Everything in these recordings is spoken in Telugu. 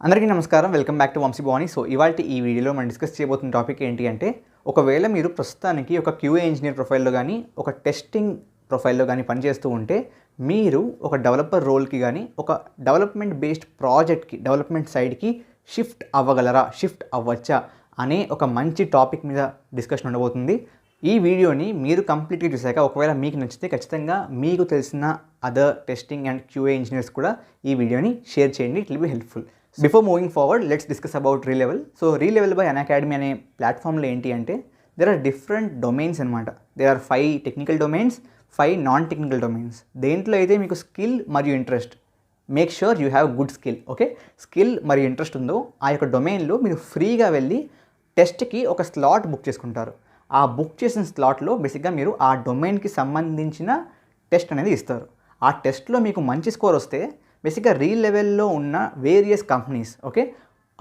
అందరికీ నమస్కారం. Welcome back to Vamsi Bhavani. So ఇవాల్టి ఈ వీడియోలో మనం డిస్కస్ చేయబోతున్న టాపిక్ ఏంటి అంటే, ఒకవేళ మీరు ప్రస్తుతానికి ఒక క్యూఏ ఇంజనీర్ ప్రొఫైల్లో కానీ ఒక టెస్టింగ్ ప్రొఫైల్లో కానీ పనిచేస్తూ ఉంటే, మీరు ఒక డెవలపర్ రోల్కి కానీ ఒక డెవలప్మెంట్ బేస్డ్ ప్రాజెక్ట్కి డెవలప్మెంట్ సైడ్కి షిఫ్ట్ అవ్వగలరా, షిఫ్ట్ అవ్వచ్చా అనే ఒక మంచి టాపిక్ మీద డిస్కషన్ ఉండబోతుంది. ఈ వీడియోని మీరు కంప్లీట్గా చూసాక ఒకవేళ మీకు నచ్చితే ఖచ్చితంగా మీకు తెలిసిన other testing and QA engineers కూడా ఈ వీడియోని షేర్ చేయండి. It will be helpful. Before moving forward, let's discuss about Relevel. So Relevel by Unacademy అనే ప్లాట్ఫామ్లో ఏంటి అంటే, దెర్ ఆర్ డిఫరెంట్ డొమైన్స్ అనమాట. There are 5 technical domains, 5 non technical domains. దేంట్లో అయితే మీకు స్కిల్ మరియు interest, make sure you have good skill. Okay, skill మరియు ఇంట్రెస్ట్ ఉందో ఆ యొక్క డొమైన్లో మీరు ఫ్రీగా వెళ్ళి టెస్ట్కి ఒక స్లాట్ బుక్ చేసుకుంటారు. ఆ బుక్ చేసిన స్లాట్లో బేసిక్గా మీరు ఆ డొమైన్కి సంబంధించిన టెస్ట్ అనేది ఇస్తారు. ఆ టెస్ట్లో మీకు మంచి స్కోర్ వస్తే బేసిక్గా రీలెవెల్లో ఉన్న వేరియస్ కంపెనీస్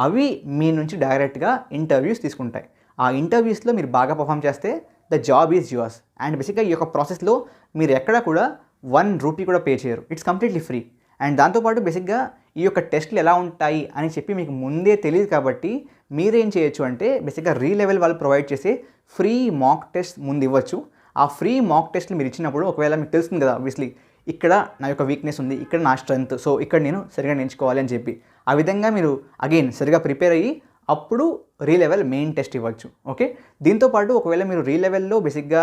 అవి మీ నుంచి డైరెక్ట్గా ఇంటర్వ్యూస్ తీసుకుంటాయి. ఆ ఇంటర్వ్యూస్లో మీరు బాగా పర్ఫామ్ చేస్తే the job is yours. And బేసిక్గా ఈ యొక్క ప్రాసెస్లో మీరు ఎక్కడ కూడా 1 రూపీ కూడా పే చేయరు. It's completely free. అండ్ దాంతోపాటు బేసిక్గా ఈ యొక్క టెస్ట్లు ఎలా ఉంటాయి అని చెప్పి మీకు ముందే తెలియదు కాబట్టి మీరేం చేయొచ్చు అంటే, బేసిక్గా రీలెవెల్ వాళ్ళు ప్రొవైడ్ చేసే ఫ్రీ మాక్ టెస్ట్ ముందు ఇవ్వచ్చు. ఆ ఫ్రీ మాక్ టెస్ట్లు మీరు ఇచ్చినప్పుడు ఒకవేళ మీకు తెలుస్తుంది కదా, ఆబ్వియస్లీ ఇక్కడ నా యొక్క వీక్నెస్ ఉంది, ఇక్కడ నా స్ట్రెంగ్త్, సో ఇక్కడ నేను సరిగా నేర్చుకోవాలి అని చెప్పి ఆ విధంగా మీరు అగైన్ సరిగా ప్రిపేర్ అయ్యి అప్పుడు రీలెవెల్ మెయిన్ టెస్ట్ ఇవ్వచ్చు. ఓకే, దీంతోపాటు ఒకవేళ మీరు రీలెవెల్లో బేసిక్గా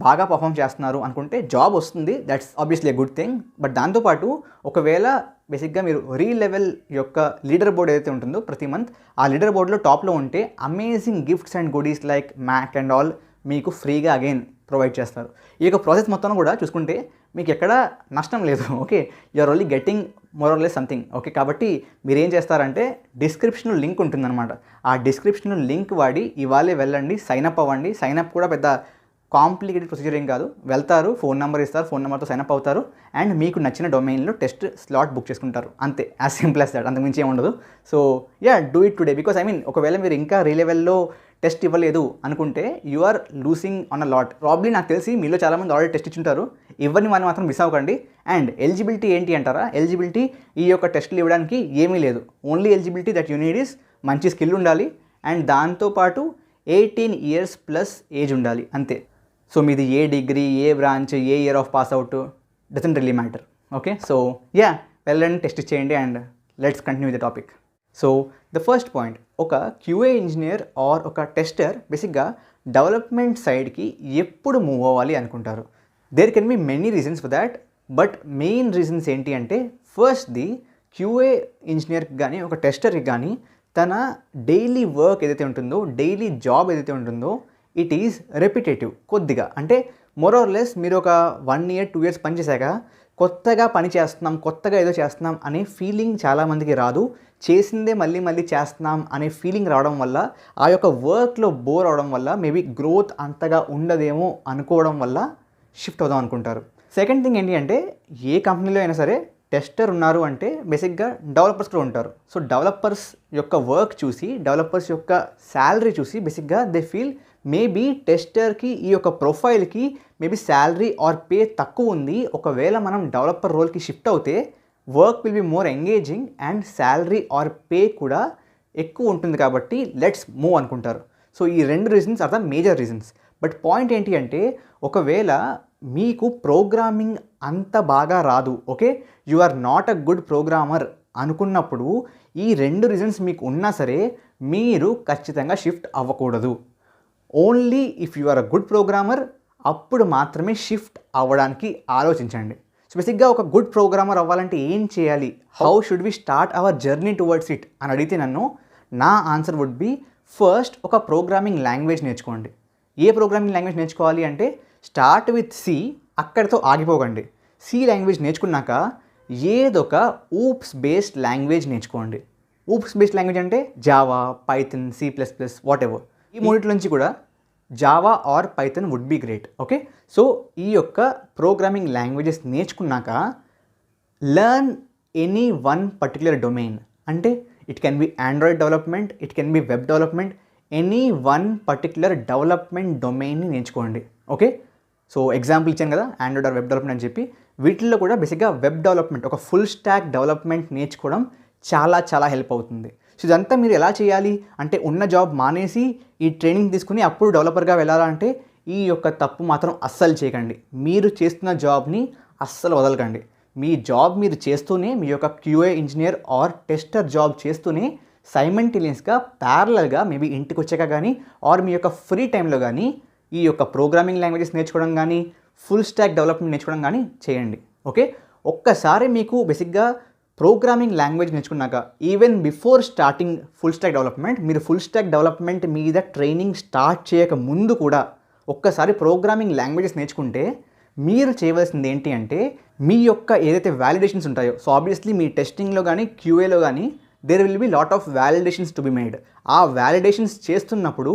బాగా పర్ఫామ్ చేస్తున్నారు అనుకుంటే జాబ్ వస్తుంది, that's obviously a good thing. But దాంతోపాటు ఒకవేళ బేసిక్గా మీరు రీలెవెల్ యొక్క లీడర్ బోర్డ్ ఏదైతే ఉంటుందో ప్రతి మంత్ ఆ లీడర్ బోర్డ్లో టాప్లో ఉంటే amazing gifts and goodies like Mac and all మీకు ఫ్రీగా అగైన్ ప్రొవైడ్ చేస్తారు. ఈ యొక్క ప్రాసెస్ మొత్తం కూడా చూసుకుంటే మీకు ఎక్కడ నష్టం లేదు. Okay, you're only getting more or less something. Okay, కాబట్టి మీరు ఏం చేస్తారంటే డిస్క్రిప్షన్లో లింక్ ఉంటుందన్నమాట. ఆ డిస్క్రిప్షన్లో లింక్ వాడి ఇవాళే వెళ్ళండి, సైనప్ అవ్వండి. సైనప్ కూడా పెద్ద కాంప్లికేటెడ్ ప్రొసీజర్ ఏం కాదు. వెళ్తారు, ఫోన్ నెంబర్ ఇస్తారు, ఫోన్ నెంబర్తో సైనప్ అవుతారు అండ్ మీకు నచ్చిన డొమైన్లో టెస్ట్ స్లాట్ బుక్ చేసుకుంటారు. అంతే, యాజ్ సింపుల్ యాజ్ దట్. అంతకుమించి ఏమి ఉండదు. So do it today. Because ఒకవేళ మీరు ఇంకా రీలెవెల్లో టెస్ట్ ఇవ్వలేదు అనుకుంటే you are losing on a lot. Probably నాకు తెలిసి మీలో చాలామంది ఆల్రెడీ టెస్ట్ ఇచ్చుంటారు. ఇవ్వని వారిని మాత్రం మిస్ అవ్వకండి. అండ్ ఎలిజిబిలిటీ ఏంటి అంటారా, ఎలిజిబిలిటీ ఈ యొక్క టెస్టులు ఇవ్వడానికి ఏమీ లేదు. Only eligibility that you need is మంచి స్కిల్ ఉండాలి అండ్ దాంతోపాటు 18 years ప్లస్ ఏజ్ ఉండాలి, అంతే. సో మీది ఏ డిగ్రీ, ఏ బ్రాంచ్, ఏ year of pass out doesn't really matter. Okay, so వెళ్ళండి, టెస్ట్ చేయండి and let's continue the topic. So the first point, ఒక క్యూఏ ఇంజనీర్ ఆర్ ఒక టెస్టర్ బేసిక్గా డెవలప్మెంట్ సైడ్కి ఎప్పుడు మూవ్ అవ్వాలి అనుకుంటారు. There can be many reasons for that, but main reasons ఏంటి అంటే, ఫస్ట్ది క్యూఏ ఇంజనీర్కి కానీ ఒక టెస్టర్కి కానీ తన డైలీ వర్క్ ఏదైతే ఉంటుందో, డైలీ జాబ్ ఏదైతే ఉంటుందో ఇట్ ఈజ్ రెపిటేటివ్. కొద్దిగా అంటే మోర్ ఆర్ లెస్ మీరు ఒక 1 year 2 years పనిచేశాక కొత్తగా పని చేస్తున్నాం, కొత్తగా ఏదో చేస్తున్నాం అనే ఫీలింగ్ చాలామందికి రాదు. చేసిందే మళ్ళీ మళ్ళీ చేస్తున్నాం అనే ఫీలింగ్ రావడం వల్ల, ఆ యొక్క వర్క్లో బోర్ అవడం వల్ల, మేబీ గ్రోత్ అంతగా ఉండదేమో అనుకోవడం వల్ల షిఫ్ట్ అవుదాం అనుకుంటారు. సెకండ్ థింగ్ ఏంటి అంటే, ఏ కంపెనీలో అయినా సరే టెస్టర్ ఉన్నారు అంటే బేసిక్గా డెవలపర్స్ కూడా ఉంటారు. సో డెవలపర్స్ యొక్క వర్క్ చూసి, డెవలపర్స్ యొక్క శాలరీ చూసి బేసిక్గా దే ఫీల్ మేబీ టెస్టర్కి ఈ యొక్క ప్రొఫైల్కి మేబీ శాలరీ ఆర్ పే తక్కువ ఉంది, ఒకవేళ మనం డెవలపర్ రోల్కి షిఫ్ట్ అవుతే work will be more engaging and salary or pay కూడా ఎక్కువ ఉంటుంది కాబట్టి లెట్స్ మూవ్ అనుకుంటారు. సో ఈ 2 reasons are the major reasons. But point ఏంటి అంటే, ఒకవేళ మీకు ప్రోగ్రామింగ్ అంత బాగా రాదు, okay, you are not a good programmer అనుకున్నప్పుడు ఈ 2 రీజన్స్ మీకు ఉన్నా సరే మీరు ఖచ్చితంగా షిఫ్ట్ అవ్వకూడదు. Only if you are a good programmer అప్పుడు మాత్రమే షిఫ్ట్ అవ్వడానికి ఆలోచించండి. సో బేసిక్గా ఒక గుడ్ ప్రోగ్రామర్ అవ్వాలంటే ఏం చేయాలి, how should we start our journey towards it అని అడిగితే నన్ను, నా ఆన్సర్ వుడ్ బి ఫస్ట్ ఒక ప్రోగ్రామింగ్ లాంగ్వేజ్ నేర్చుకోండి. ఏ ప్రోగ్రామింగ్ లాంగ్వేజ్ నేర్చుకోవాలి అంటే, స్టార్ట్ విత్ సి, అక్కడితో ఆగిపోకండి. సి లాంగ్వేజ్ నేర్చుకున్నాక ఏదొక ఊప్స్ బేస్డ్ లాంగ్వేజ్ నేర్చుకోండి. ఊప్స్ బేస్డ్ లాంగ్వేజ్ అంటే Java, Python, C++, what. ఈ మూడిటి నుంచి కూడా Java or Python would be great. Okay, so ఈ యొక్క ప్రోగ్రామింగ్ లాంగ్వేజెస్ నేర్చుకున్నాక learn any one particular domain. అంటే it can be Android development, it can be web development, any one particular development డొమైన్ని నేర్చుకోండి. ఓకే, సో ఎగ్జాంపుల్ ఇచ్చాను కదా, ఆండ్రాయిడ్ ఆర్ వెబ్ డెవలప్మెంట్ అని చెప్పి. వీటిల్లో కూడా బేసిక్గా వెబ్ డెవలప్మెంట్, ఒక ఫుల్ స్టాక్ డెవలప్మెంట్ నేర్చుకోవడం చాలా చాలా హెల్ప్ అవుతుంది. సో ఇదంతా మీరు ఎలా చేయాలి అంటే ఉన్న జాబ్ మానేసి ఈ ట్రైనింగ్ తీసుకుని అప్పుడు డెవలపర్గా వెళ్ళాలంటే ఈ యొక్క తప్పు మాత్రం అస్సలు చేయకండి. మీరు చేస్తున్న జాబ్ని అస్సలు వదలకండి. మీ జాబ్ మీరు చేస్తూనే మీ యొక్క QA engineer or tester job చేస్తూనే సైమల్టేనియస్గా ప్యారలల్గా మేబీ ఇంటికి వచ్చాక కానీ ఆర్ మీ యొక్క ఫ్రీ టైంలో కానీ ఈ యొక్క ప్రోగ్రామింగ్ లాంగ్వేజెస్ నేర్చుకోవడం కానీ ఫుల్ స్టాక్ డెవలప్మెంట్ నేర్చుకోవడం కానీ చేయండి. ఓకే, ఒక్కసారి మీకు బేసిక్గా ప్రోగ్రామింగ్ లాంగ్వేజ్ నేర్చుకున్నాక even before starting full stack development మీరు ఫుల్ స్టాక్ డెవలప్మెంట్ మీద ట్రైనింగ్ స్టార్ట్ చేయక ముందు కూడా ఒక్కసారి ప్రోగ్రామింగ్ లాంగ్వేజెస్ నేర్చుకుంటే మీరు చేయవలసింది ఏంటి అంటే మీ యొక్క ఏదైతే వ్యాలిడేషన్స్ ఉంటాయో, సో ఆబ్వియస్లీ మీ టెస్టింగ్లో కానీ క్యూఏలో కానీ there will be lot of validations to be made. ఆ వ్యాలిడేషన్స్ చేస్తున్నప్పుడు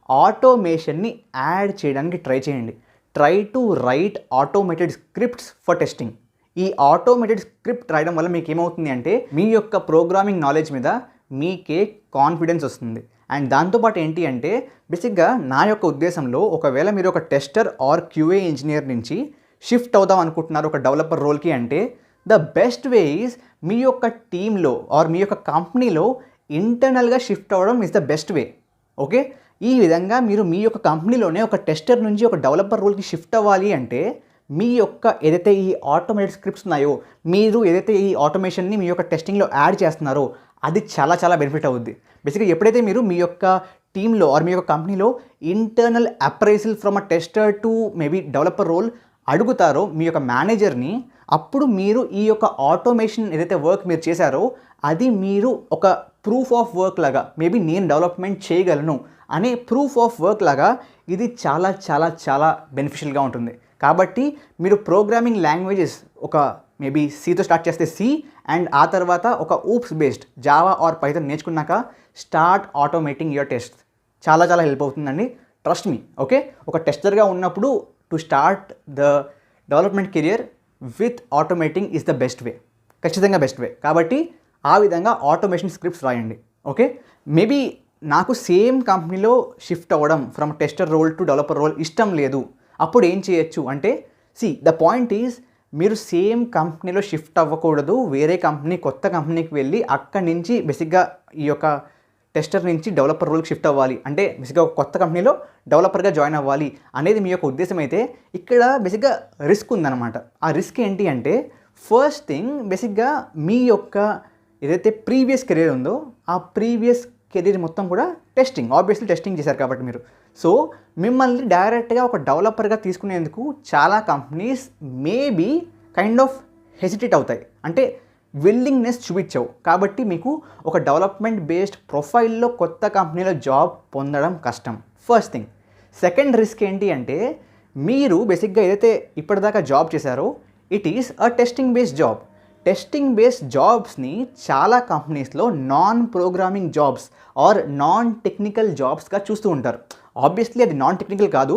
ఆటోమేషన్ని యాడ్ చేయడానికి ట్రై చేయండి. Try to write automated scripts for testing. ఈ ఆటోమేటెడ్ స్క్రిప్ట్ రాయడం వల్ల మీకు ఏమవుతుంది అంటే మీ యొక్క ప్రోగ్రామింగ్ నాలెడ్జ్ మీద మీకే కాన్ఫిడెన్స్ వస్తుంది. అండ్ దాంతోపాటు ఏంటి అంటే బేసిక్గా నా యొక్క ఉద్దేశంలో ఒకవేళ మీరు ఒక టెస్టర్ ఆర్ క్యూఏ ఇంజనీర్ నుంచి షిఫ్ట్ అవుదాం అనుకుంటున్నారు ఒక డెవలపర్ రోల్కి అంటే ద బెస్ట్ వే ఈజ్ మీ యొక్క టీంలో ఆర్ మీ యొక్క కంపెనీలో ఇంటర్నల్గా షిఫ్ట్ అవ్వడం is the best way. Okay, ఈ విధంగా మీరు మీ యొక్క కంపెనీలోనే ఒక టెస్టర్ నుంచి ఒక డెవలపర్ రోల్కి షిఫ్ట్ అవ్వాలి అంటే మీ యొక్క ఏదైతే ఈ ఆటోమేటెడ్ స్క్రిప్ట్స్ ఉన్నాయో మీరు ఏదైతే ఈ ఆటోమేషన్ని మీ యొక్క టెస్టింగ్లో యాడ్ చేస్తున్నారో అది చాలా చాలా బెనిఫిట్ అవుద్ది. బేసిక్గా ఎప్పుడైతే మీరు మీ యొక్క టీంలో ఆర్ మీ యొక్క కంపెనీలో internal appraisal from a tester to maybe developer role అడుగుతారో మీ యొక్క మేనేజర్ని, అప్పుడు మీరు ఈ యొక్క ఆటోమేషన్ ఏదైతే వర్క్ మీరు చేశారో అది మీరు ఒక ప్రూఫ్ ఆఫ్ వర్క్ లాగా మేబీ నేను డెవలప్మెంట్ చేయగలను అనే ప్రూఫ్ ఆఫ్ వర్క్ లాగా ఇది చాలా చాలా చాలా బెనిఫిషియల్గా ఉంటుంది. కాబట్టి మీరు ప్రోగ్రామింగ్ లాంగ్వేజెస్ ఒక మేబీ సీతో స్టార్ట్ చేస్తే సి అండ్ ఆ తర్వాత ఒక OOPs based Java or Python నేర్చుకున్నాక స్టార్ట్ ఆటోమేటింగ్ యువర్ టెస్ట్. చాలా చాలా హెల్ప్ అవుతుందండి, ట్రస్ట్ మీ. ఓకే, ఒక టెస్టర్గా ఉన్నప్పుడు to start the development career with automating is the best way, ఖచ్చితంగా బెస్ట్ వే. కాబట్టి ఆ విధంగా ఆటోమేషన్ స్క్రిప్ట్స్ రాయండి. ఓకే, మేబీ నాకు సేమ్ కంపెనీలో షిఫ్ట్ అవ్వడం from tester role to developer role ఇష్టం లేదు, అప్పుడు ఏం చేయొచ్చు అంటే ద పాయింట్ ఈజ్ మీరు సేమ్ కంపెనీలో షిఫ్ట్ అవ్వకూడదు, వేరే కంపెనీ కొత్త కంపెనీకి వెళ్ళి అక్కడి నుంచి బేసిక్గా ఈ యొక్క టెస్టర్ నుంచి డెవలపర్ రోల్కి షిఫ్ట్ అవ్వాలి అంటే బేసిక్గా ఒక కొత్త కంపెనీలో డెవలపర్గా జాయిన్ అవ్వాలి అనేది మీ యొక్క ఉద్దేశం అయితే ఇక్కడ బేసిక్గా రిస్క్ ఉందన్నమాట. ఆ రిస్క్ ఏంటి అంటే ఫస్ట్ థింగ్ బేసిక్గా మీ యొక్క ఏదైతే ప్రీవియస్ కెరీర్ ఉందో ఆ ప్రీవియస్ కెరీర్ మొత్తం కూడా టెస్టింగ్, ఆబ్వియస్లీ టెస్టింగ్ చేశారు కాబట్టి మీరు. సో మిమ్మల్ని డైరెక్ట్గా ఒక డెవలపర్గా తీసుకునేందుకు చాలా companies maybe kind of hesitate అవుతాయి, అంటే విల్లింగ్నెస్ చూపించవు. కాబట్టి మీకు ఒక డెవలప్మెంట్ బేస్డ్ ప్రొఫైల్లో కొత్త కంపెనీలో జాబ్ పొందడం కష్టం, ఫస్ట్ థింగ్. సెకండ్ రిస్క్ ఏంటి అంటే మీరు బేసిక్గా ఏదైతే ఇప్పటిదాకా జాబ్ చేశారో it is a testing based job. Testing based జాబ్స్ని చాలా కంపెనీస్లో non programming jobs or non technical జాబ్స్గా చూస్తూ ఉంటారు. ఆబ్వియస్లీ అది నాన్ టెక్నికల్ కాదు,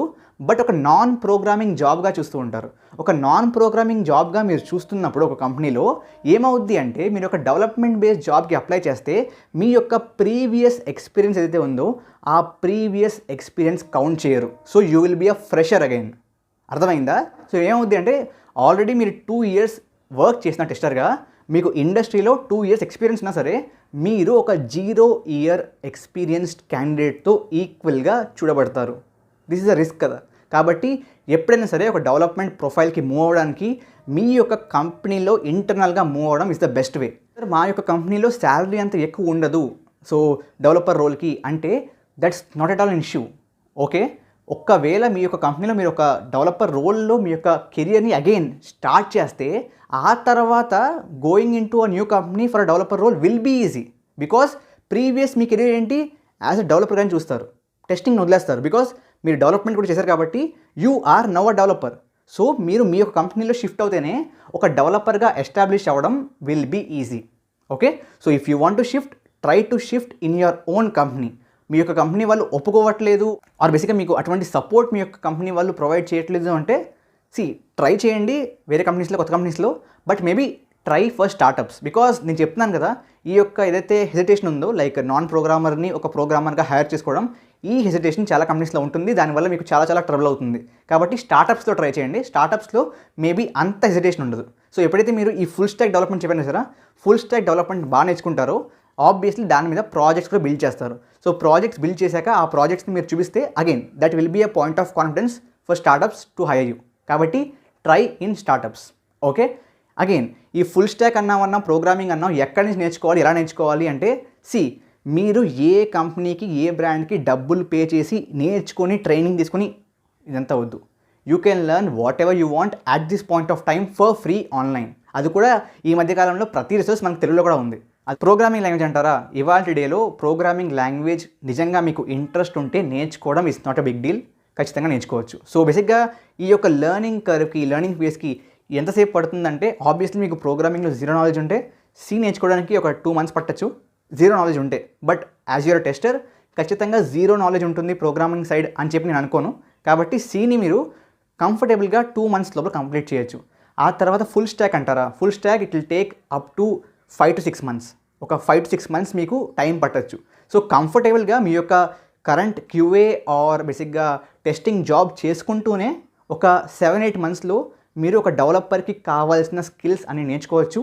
బట్ ఒక నాన్ ప్రోగ్రామింగ్ జాబ్గా చూస్తూ ఉంటారు. ఒక నాన్ ప్రోగ్రామింగ్ జాబ్గా మీరు చూస్తున్నప్పుడు ఒక కంపెనీలో ఏమవుద్ది అంటే మీరు ఒక డెవలప్మెంట్ బేస్డ్ జాబ్కి అప్లై చేస్తే మీ యొక్క ప్రీవియస్ ఎక్స్పీరియన్స్ ఏదైతే ఉందో ఆ ప్రీవియస్ ఎక్స్పీరియన్స్ కౌంట్ చేయరు. So you will be a fresher again. అర్థమైందా? సో ఏమవుద్ది అంటే ఆల్రెడీ మీరు 2 years వర్క్ చేసిన టెస్టర్గా మీకు ఇండస్ట్రీలో 2 years ఎక్స్పీరియన్స్ ఉన్నా సరే మీరు ఒక 0 year ఎక్స్పీరియన్స్డ్ క్యాండిడేట్తో ఈక్వల్గా చూడబడతారు. దిస్ ఇస్ అ రిస్క్ కదా. కాబట్టి ఎప్పుడైనా సరే ఒక డెవలప్మెంట్ ప్రొఫైల్కి మూవ్ అవ్వడానికి మీ యొక్క కంపెనీలో ఇంటర్నల్గా మూవ్ అవ్వడం ఇస్ ద బెస్ట్ వే. మా యొక్క కంపెనీలో శాలరీ అంత ఎక్కువ ఉండదు సో డెవలపర్ రోల్కి అంటే that's not at all an issue. Okay, ఒక్కవేళ మీ యొక్క కంపెనీలో మీరు ఒక డెవలపర్ రోల్లో మీ యొక్క కెరియర్ని అగైన్ స్టార్ట్ చేస్తే ఆ తర్వాత going into a new company for a developer role will be easy. Because previous మీ కెరియర్ ఏంటి యాజ్ అ డెవలపర్ కానీ చూస్తారు, టెస్టింగ్ వదిలేస్తారు. బికాస్ మీరు డెవలప్మెంట్ కూడా చేశారు కాబట్టి you are now a developer. So మీరు మీ యొక్క కంపెనీలో షిఫ్ట్ అవుతేనే ఒక డెవలపర్గా ఎస్టాబ్లిష్ అవ్వడం will be easy. Okay, so if you want to shift try to shift in your own company. మీ యొక్క కంపెనీ వాళ్ళు ఒప్పుకోవట్లేదు ఆర్ బేసిక్గా మీకు అటువంటి సపోర్ట్ మీ యొక్క కంపెనీ వాళ్ళు ప్రొవైడ్ చేయట్లేదు అంటే ట్రై చేయండి వేరే కంపెనీస్లో, కొత్త కంపెనీస్లో, but maybe try for startups. Because నేను చెప్తున్నాను కదా ఈ యొక్క ఏదైతే హెసిటేషన్ ఉందో లైక్ నాన్ ప్రోగ్రామర్ని ఒక ప్రోగ్రామర్గా హైర్ చేసుకోవడం ఈ హెసిటేషన్ చాలా కంపెనీస్లో ఉంటుంది, దానివల్ల మీకు చాలా ట్రబుల్ అవుతుంది. కాబట్టి స్టార్టప్స్లో ట్రై చేయండి. స్టార్టప్స్లో మేబీ అంత హెసిటేషన్ ఉండదు. సో ఎప్పుడైతే మీరు ఈ ఫుల్ స్టాక్ డెవలప్మెంట్ చెప్పాను సరే, ఫుల్ స్టాక్ డెవలప్మెంట్ బాగా నేర్చుకుంటారో ఆబ్వియస్లీ దాని మీద ప్రాజెక్ట్స్ కూడా బిల్డ్ చేస్తారు. సో ప్రాజెక్ట్స్ బిల్డ్ చేశాక ఆ ప్రాజెక్ట్స్ని మీరు చూపిస్తే again that will be a point of confidence for startups to hire you. కాబట్టి try in startups. Okay, again ఈ ఫుల్ స్టాక్ అన్నామన్నా ప్రోగ్రామింగ్ అన్నాం ఎక్కడి నుంచి నేర్చుకోవాలి, ఎలా నేర్చుకోవాలి అంటే మీరు ఏ కంపెనీకి ఏ బ్రాండ్కి డబ్బులు పే చేసి నేర్చుకొని ట్రైనింగ్ తీసుకొని ఇదంతా వద్దు. You can learn what ever you want at this point of time for free online. అది కూడా ఈ మధ్యకాలంలో ప్రతి రిసోర్స్ మనకు తెలుగులో కూడా ఉంది. అది ప్రోగ్రామింగ్ లాంగ్వేజ్ అంటారా, ఇవాళ డేలో ప్రోగ్రామింగ్ లాంగ్వేజ్ నిజంగా మీకు ఇంట్రెస్ట్ ఉంటే నేర్చుకోవడం is not a big deal, ఖచ్చితంగా నేర్చుకోవచ్చు. సో బేసిక్గా ఈ యొక్క లెర్నింగ్ కర్వ్కి, లెర్నింగ్ ఫేస్కి ఎంతసేపు పడుతుందంటే ఆబ్వియస్లీ మీకు ప్రోగ్రామింగ్లో జీరో నాలెడ్జ్ ఉంటే నేర్చుకోవడానికి ఒక 2 months పట్టచ్చు, జీరో నాలెడ్జ్ ఉంటే. బట్ యాజ్ యూర్ టెస్టర్ ఖచ్చితంగా జీరో నాలెడ్జ్ ఉంటుంది ప్రోగ్రామింగ్ సైడ్ అని చెప్పి నేను అనుకోను. కాబట్టి సిని మీరు కంఫర్టబుల్గా 2 months లోపల కంప్లీట్ చేయొచ్చు. ఆ తర్వాత ఫుల్ స్టాక్ అంటారా, full stock it will take up to 5 to 6 months. ఒక 5 to 6 months మీకు టైం పట్టచ్చు. సో కంఫర్టబుల్గా మీ యొక్క కరెంట్ క్యూఏ ఆర్ బేసిక్గా టెస్టింగ్ జాబ్ చేసుకుంటూనే ఒక 7-8 monthsలో మీరు ఒక డెవలపర్కి కావాల్సిన స్కిల్స్ అని నేర్చుకోవచ్చు.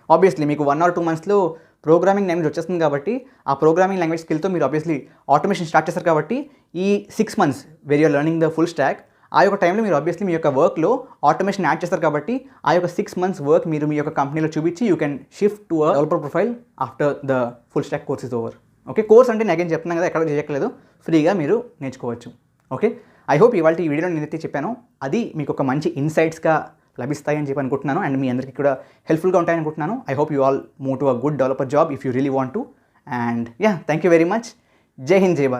ఆబ్వియస్లీ మీకు 1 or 2 monthsలో ప్రోగ్రామింగ్ లాంగ్వేజ్ వచ్చేస్తుంది కాబట్టి ఆ ప్రోగ్రామింగ్ లాంగ్వేజ్ స్కిల్తో మీరు ఆబ్వియస్లీ ఆటోమేషన్ స్టార్ట్ చేస్తారు. కాబట్టి ఈ 6 months where you're learning the full stack, ఆ యొక్క టైంలో మీరు ఆబ్వియస్లీ మీ యొక్క వర్క్లో ఆటోమేషన్ యాడ్ చేస్తారు. కాబట్టి ఆ యొక్క 6 months వర్క్ మీరు మీ యొక్క కంపెనీలో చూపించి you can shift to a developer profile after the full stack course is over. Okay, course అంటే నేను అగైన్ చెప్తున్నాను కదా, ఎక్కడ చేయట్లేదు, ఫ్రీగా మీరు నేర్చుకోవచ్చు. ఓకే, ఐ హోప్ ఇవాళ ఈ వీడియోలో నేనైతే చెప్పాను అది మీకు ఒక మంచి ఇన్సైట్స్గా లభిస్తాయని చెప్పి అనుకుంటున్నాను, అండ్ మీ అందరికీ కూడా హెల్ప్ఫుల్గా ఉంటాయని అనుకుంటున్నాను. I hope you all move to a good developer job if you really want to. And thank you very much. జై హింద్, జై భారత్.